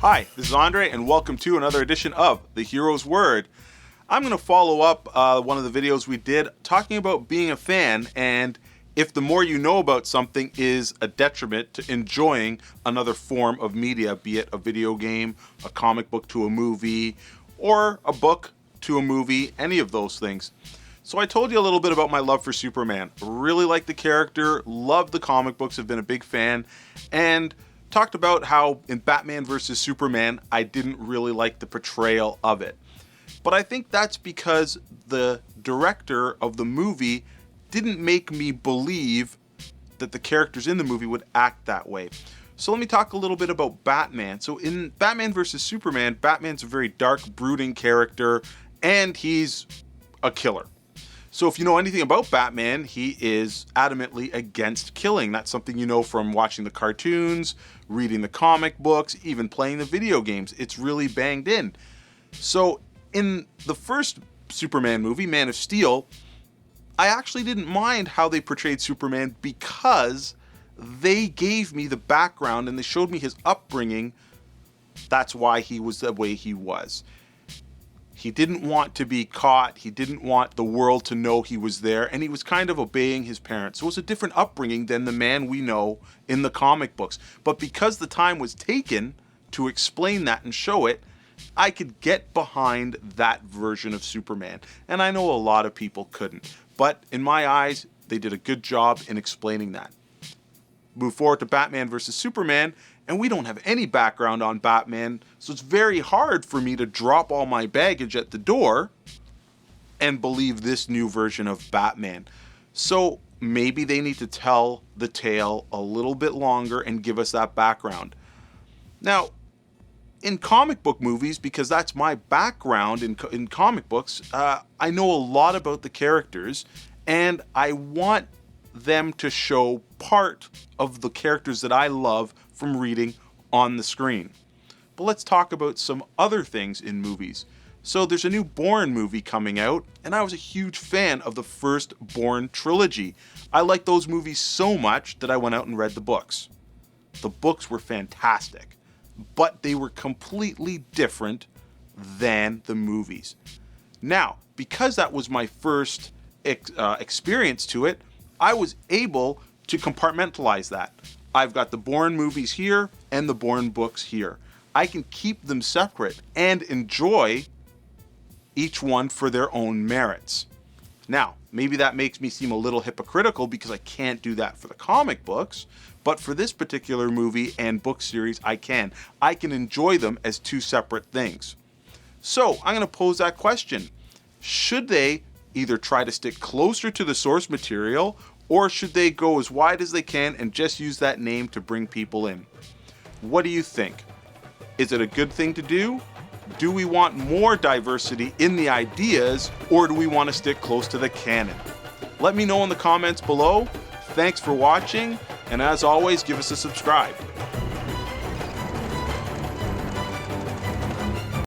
Hi, this is Andre, and welcome to another edition of The Hero's Word. I'm going to follow up one of the videos we did talking about being a fan and if the more you know about something is a detriment to enjoying another form of media, be it a video game, a comic book to a movie, or a book to a movie, any of those things. So I told you a little bit about my love for Superman. Really like the character, love the comic books, have been a big fan, and talked about how in Batman vs. Superman, I didn't really like the portrayal of it. But I think that's because the director of the movie didn't make me believe that the characters in the movie would act that way. So let me talk a little bit about Batman. So in Batman vs. Superman, Batman's a very dark, brooding character, and he's a killer. So if you know anything about Batman, he is adamantly against killing. That's something you know from watching the cartoons, reading the comic books, even playing the video games. It's really banged in. So in the first Superman movie, Man of Steel, I actually didn't mind how they portrayed Superman because they gave me the background and they showed me his upbringing. That's why he was the way he was. He didn't want to be caught. He didn't want the world to know he was there, and he was kind of obeying his parents. So it was a different upbringing than the man we know in the comic books. But because the time was taken to explain that and show it, I could get behind that version of Superman. And I know a lot of people couldn't. But in my eyes, they did a good job in explaining that. Move forward to Batman vs. Superman, and we don't have any background on Batman, so it's very hard for me to drop all my baggage at the door and believe this new version of Batman. So maybe they need to tell the tale a little bit longer and give us that background. Now, in comic book movies, because that's my background in comic books, I know a lot about the characters, and I want them to show part of the characters that I love from reading on the screen. But let's talk about some other things in movies. So there's a new Bourne movie coming out, and I was a huge fan of the first Bourne trilogy. I liked those movies so much that I went out and read the books. The books were fantastic, but they were completely different than the movies. Now, because that was my first experience to it, I was able to compartmentalize that. I've got the Bourne movies here and the Bourne books here. I can keep them separate and enjoy each one for their own merits. Now, maybe that makes me seem a little hypocritical because I can't do that for the comic books, but for this particular movie and book series, I can. I can enjoy them as two separate things. So I'm going to pose that question. Should they either try to stick closer to the source material, or should they go as wide as they can and just use that name to bring people in? What do you think? Is it a good thing to do? Do we want more diversity in the ideas, or do we want to stick close to the canon? Let me know in the comments below. Thanks for watching, and as always, give us a subscribe.